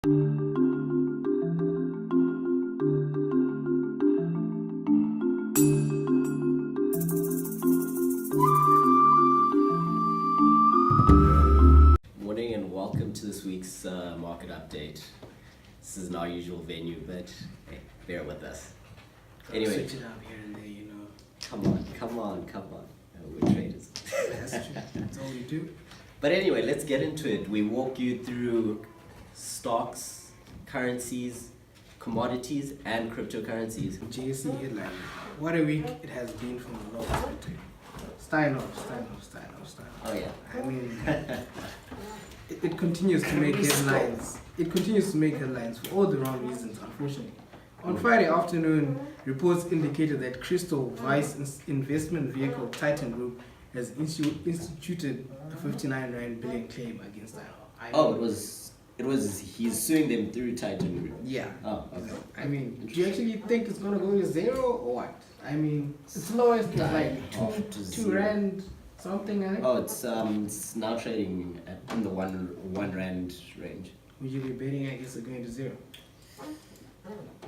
Morning and welcome to this week's market update. This isn't our usual venue, but hey, bear with us. Anyway, Switch it up here and there, you know. come on. We're traders. That's true. That's all we do. But anyway, let's get into it. We walk you through stocks, currencies, commodities, and cryptocurrencies. JSC headline. What a week it has been from the law perspective. Stein off. Oh yeah. I mean, it continues to make headlines. It continues to make headlines for all the wrong reasons, unfortunately. On Friday afternoon, reports indicated that Crystal Vice investment vehicle Titan Group has instituted a 59 Rand billion claim against IHO. It was he's suing them through Titan Group. Yeah. Oh, okay. I mean, do you actually think it's gonna go to zero or what? I mean, its lowest is like two Rand something, I think. Oh, it's now trading in the one Rand range. Would you be betting against it going to zero?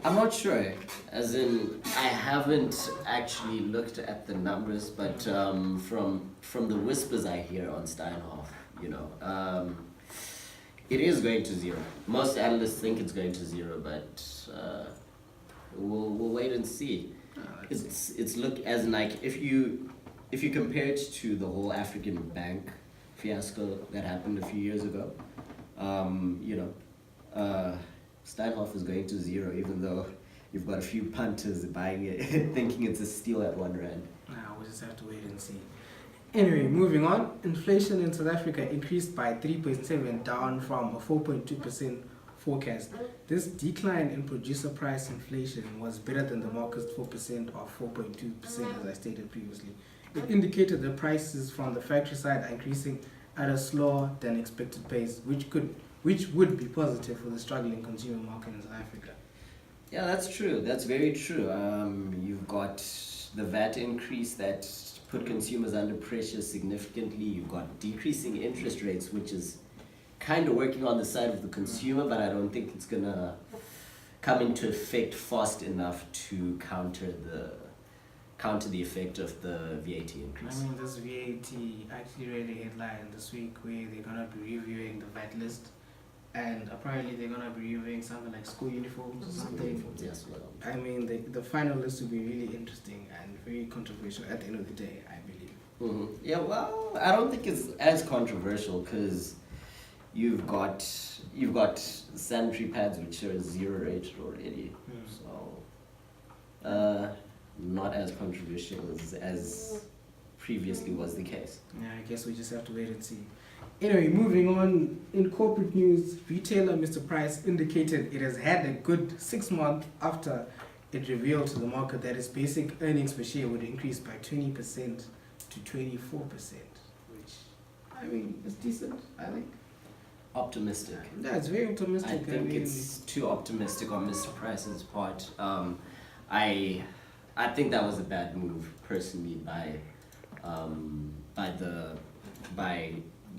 I'm not sure, as in I haven't actually looked at the numbers, but from the whispers I hear on Steinhoff, it is going to zero. Most analysts think it's going to zero, but we'll wait and see. It's look as in like if you compare it to the whole African bank fiasco that happened a few years ago, Steinhoff is going to zero, even though you've got a few punters buying it, thinking it's a steal at 1 Rand. We'll just have to wait and see. Anyway, moving on. Inflation in South Africa increased by 3.7%, down from a 4.2% forecast. This decline in producer price inflation was better than the market's 4% or 4.2%, as I stated previously. It indicated that prices from the factory side are increasing at a slower than expected pace, which would be positive for the struggling consumer market in South Africa. Yeah, that's true. That's very true. You've got the VAT increase that put consumers under pressure significantly. You've got decreasing interest rates, which is kind of working on the side of the consumer, but I don't think it's gonna come into effect fast enough to counter the effect of the VAT increase. I mean, this VAT actually read a headline this week where they're gonna be reviewing the VAT list. And apparently they're gonna be reviewing something like school uniforms or something. Yes, well. I mean, the final list will be really interesting and very controversial at the end of the day, I believe. Mm-hmm. Yeah, well, I don't think it's as controversial because you've got sanitary pads which are zero rated already, so not as controversial as previously was the case. Yeah, I guess we just have to wait and see. Anyway, moving on, in corporate news, retailer Mr. Price indicated it has had a good 6 months after it revealed to the market that its basic earnings per share would increase by 20% to 24%, which, I mean, is decent, I think. Optimistic. Yeah, it's very optimistic. I think it's too optimistic on Mr. Price's part. I think that was a bad move, personally, by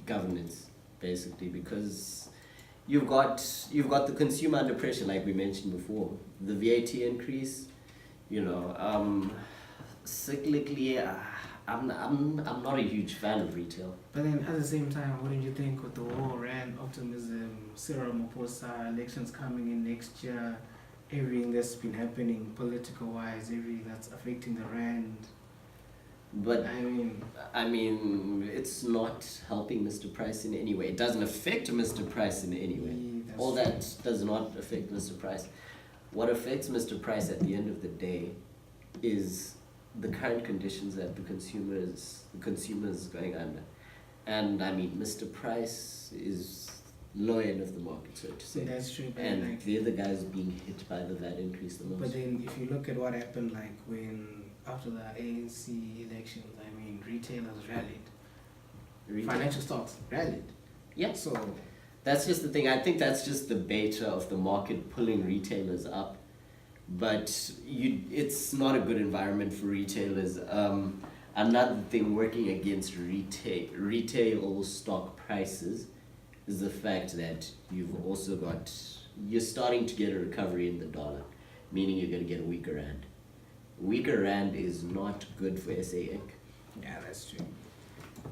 governance, basically, because you've got the consumer under pressure, like we mentioned before. The VAT increase, cyclically, I'm not a huge fan of retail. But then at the same time, wouldn't you think with the whole Rand optimism, Cyril Ramaphosa, elections coming in next year, everything that's been happening political-wise, everything that's affecting the Rand? But I mean, it's not helping Mr. Price in any way. It doesn't affect Mr. Price in any way. All that does not affect Mr. Price. What affects Mr. Price at the end of the day is the current conditions that the consumers going under. And I mean, Mr. Price is low end of the market, so to say. That's true. And they're the guys being hit by the VAT increase the most. But then if you look at what happened, like after the ANC elections, I mean, retailers rallied. Financial stocks rallied. Yeah. So that's just the thing. I think that's just the beta of the market pulling retailers up. But it's not a good environment for retailers. Another thing working against retail stock prices is the fact that you've also got you're starting to get a recovery in the dollar, meaning you're going to get a weaker rand. Weaker rand is not good for SA Inc. Yeah, that's true.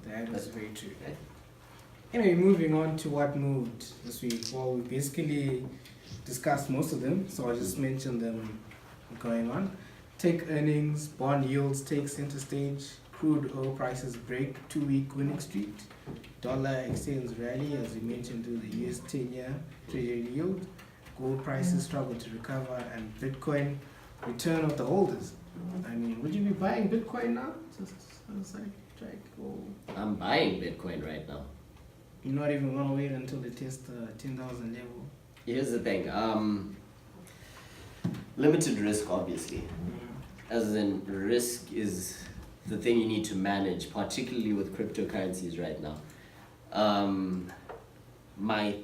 That is very true. Anyway, moving on to what moved this week. Well, we basically discussed most of them, so I'll just mention them going on. Tech earnings, bond yields take center stage, crude oil prices break 2-week winning streak, dollar extends rally as we mentioned to the US 10-year Treasury Yield, gold prices struggle to recover, and Bitcoin return of the holders. I mean, would you be buying Bitcoin now? Just on a side track, or I'm buying Bitcoin right now. you not even want to wait until they test the 10,000 level? Here's the thing. Limited risk, obviously. As in, risk is the thing you need to manage, particularly with cryptocurrencies right now. My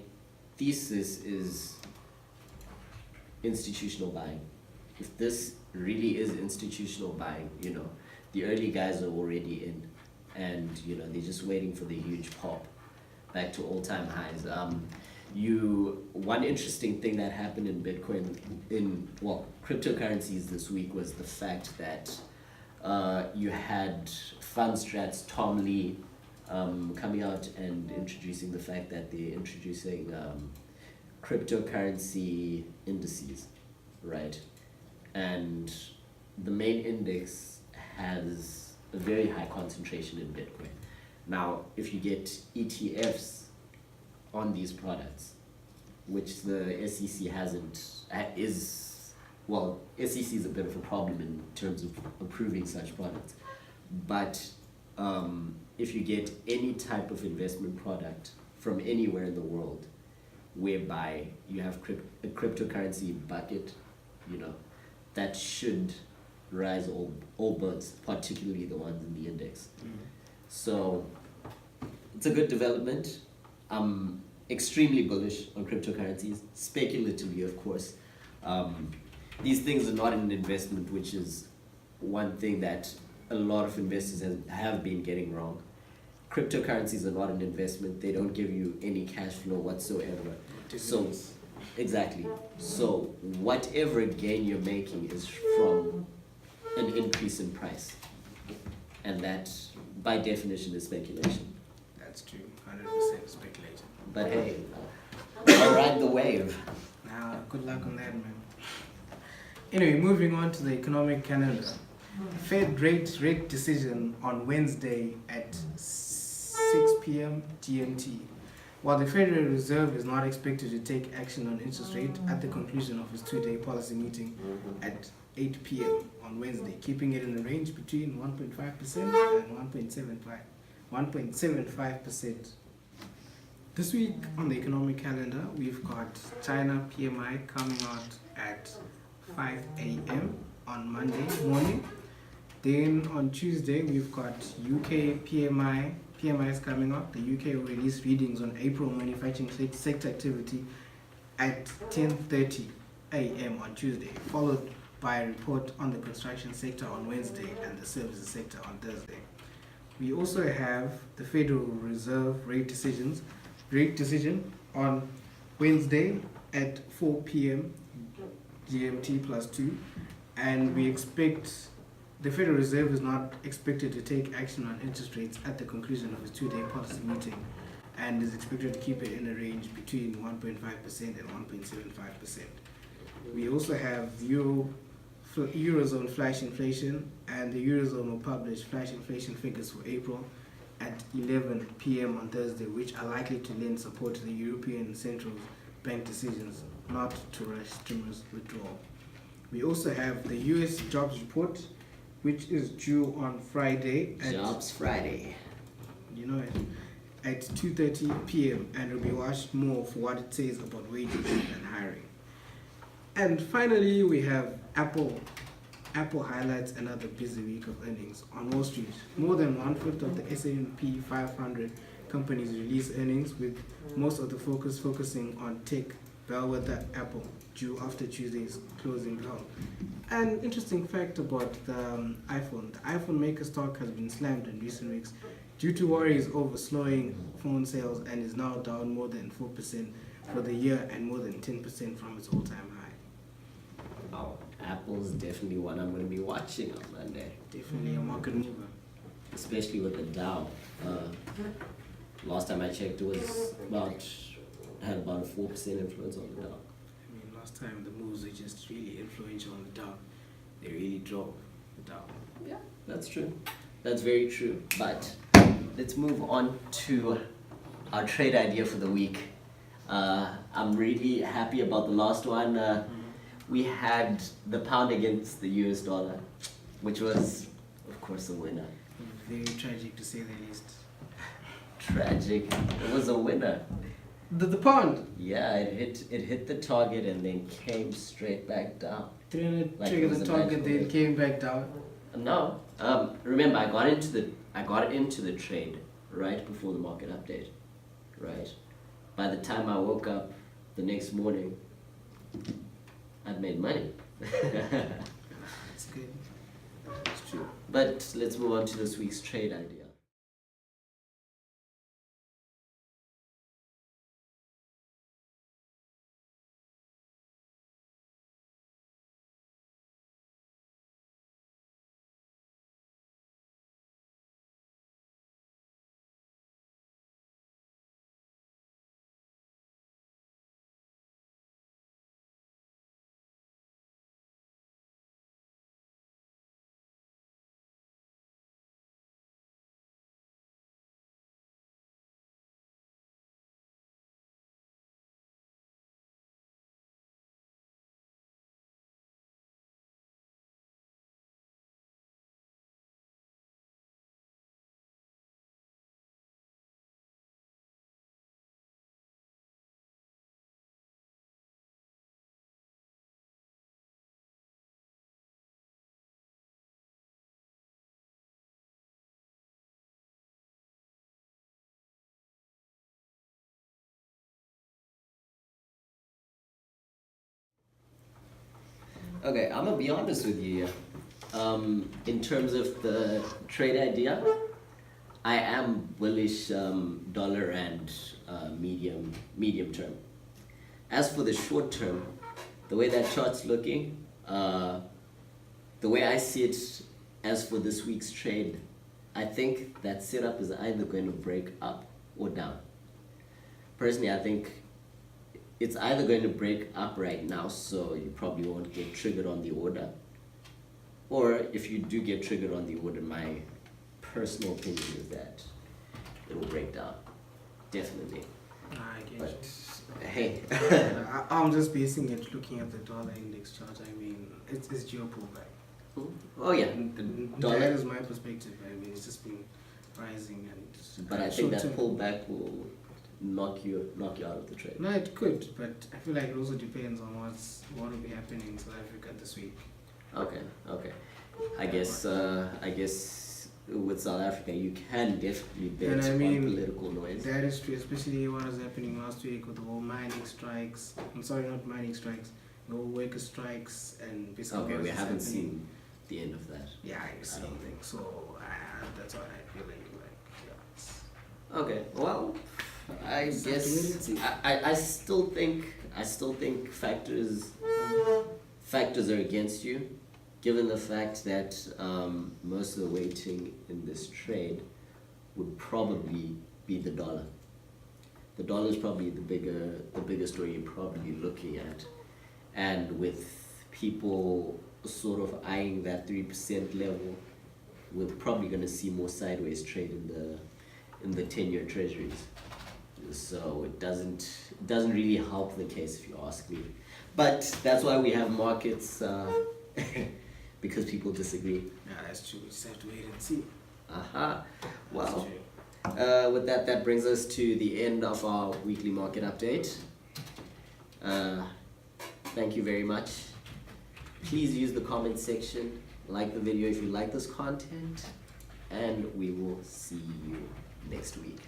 thesis is institutional buying. If this really is institutional buying, the early guys are already in, and they're just waiting for the huge pop back to all-time highs. One interesting thing that happened in Bitcoin, cryptocurrencies this week, was the fact that you had Fundstrat's Tom Lee coming out and introducing the fact that they're introducing cryptocurrency indices, right? And the main index has a very high concentration in Bitcoin. Now, if you get ETFs on these products, which the SEC SEC is a bit of a problem in terms of approving such products. But if you get any type of investment product from anywhere in the world, whereby you have a cryptocurrency bucket, that should rise all boats, particularly the ones in the index. So it's a good development. I'm extremely bullish on cryptocurrencies, speculatively, of course. These things are not an investment, which is one thing that a lot of investors have been getting wrong. Cryptocurrencies are not an investment. They don't give you any cash flow whatsoever. So, exactly. So whatever gain you're making is from an increase in price. And that, by definition, is speculation. That's true, 100% speculation. But hey, I'll ride the wave. Now, good luck on that, man. Anyway, moving on to the economic calendar. Fed rate decision on Wednesday at 6 p.m. GMT. While the Federal Reserve is not expected to take action on interest rate at the conclusion of its two-day policy meeting at 8 p.m. on Wednesday, keeping it in the range between 1.5% and 1.75%. This week on the economic calendar, we've got China PMI coming out at 5 a.m. on Monday morning. Then on Tuesday, we've got UK PMIs coming up. The UK will release readings on April manufacturing sector activity at 10:30 a.m. on Tuesday, followed by a report on the construction sector on Wednesday and the services sector on Thursday. We also have the Federal Reserve rate decision on Wednesday at 4 p.m. GMT plus 2, and we expect the Federal Reserve is not expected to take action on interest rates at the conclusion of its two-day policy meeting, and is expected to keep it in a range between 1.5% and 1.75%. We also have Eurozone flash inflation, and the Eurozone will publish flash inflation figures for April at 11 p.m. on Thursday, which are likely to lend support to the European Central Bank decisions not to rush stimulus withdrawal. We also have the US jobs report, which is due on Friday. Jobs Friday. At 2:30 p.m. and will be watched more for what it says about wages and hiring. And finally, we have Apple. Apple highlights another busy week of earnings on Wall Street. More than 1/5 of the S&P 500 companies release earnings, with most of the focusing on tech bellwether Apple, due after Tuesday's closing bell. An interesting fact about the iPhone maker stock has been slammed in recent weeks due to worries over slowing phone sales, and is now down more than 4% for the year and more than 10% from its all-time high. Oh, Apple's definitely one I'm going to be watching on Monday. Definitely a market mover. Especially with the Dow. Last time I checked, it was had about a 4% influence on the Dow. I mean, last time the moves were just really influential on the Dow. They really drove the Dow. Yeah, that's true. That's very true. But let's move on to our trade idea for the week. I'm really happy about the last one. We had the pound against the US dollar, which was, of course, a winner. Very tragic to say the least. Tragic. It was a winner. The pound. Yeah, it hit the target and then came straight back down. 300 Like triggered it was the a target, magical then hit. came back down. No. Remember, I got into the trade right before the market update. Right. By the time I woke up the next morning, I'd made money. That's good. It's true. But let's move on to this week's trade idea. Okay, I'm gonna be honest with you here. In terms of the trade idea, I am bullish dollar and medium term. As for the short term, the way that chart's looking, the way I see it, as for this week's trade, I think that setup is either going to break up or down. Personally, I think it's either going to break up right now, so you probably won't get triggered on the order. Or if you do get triggered on the order, my personal opinion is that it'll break down. Definitely. I get But hey, I'm just basing it looking at the dollar index chart. I mean, it's due a pullback. oh yeah, the That dollar. is my perspective. I mean, it's just been rising and. But I think that short-term- pullback will knock you out of the trade. No, it could, but I feel like it also depends on what will be happening in South Africa this week. Okay. I guess with South Africa, you can definitely bet And I on mean, political noise. That is true, especially what was happening last week with the whole mining strikes. I'm sorry, not mining strikes, the whole worker strikes and basically. Okay, what we is haven't happening. seen the end of that. Yeah, I see. don't think. So that's what I feel like. Yeah. Okay, well, I It's guess something I still think factors are against you, given the fact that most of the weighting in this trade would probably be the dollar. The dollar is probably the bigger story you're probably looking at, and with people sort of eyeing that 3% level, we're probably going to see more sideways trade in the 10-year treasuries. So it doesn't really help the case, if you ask me. But that's why we have markets, because people disagree. Yeah, that's true. We just have to wait and see. Aha. That's Well, true. with that brings us to the end of our weekly market update. Thank you very much. Please use the comment section, like the video if you like this content, and we will see you next week.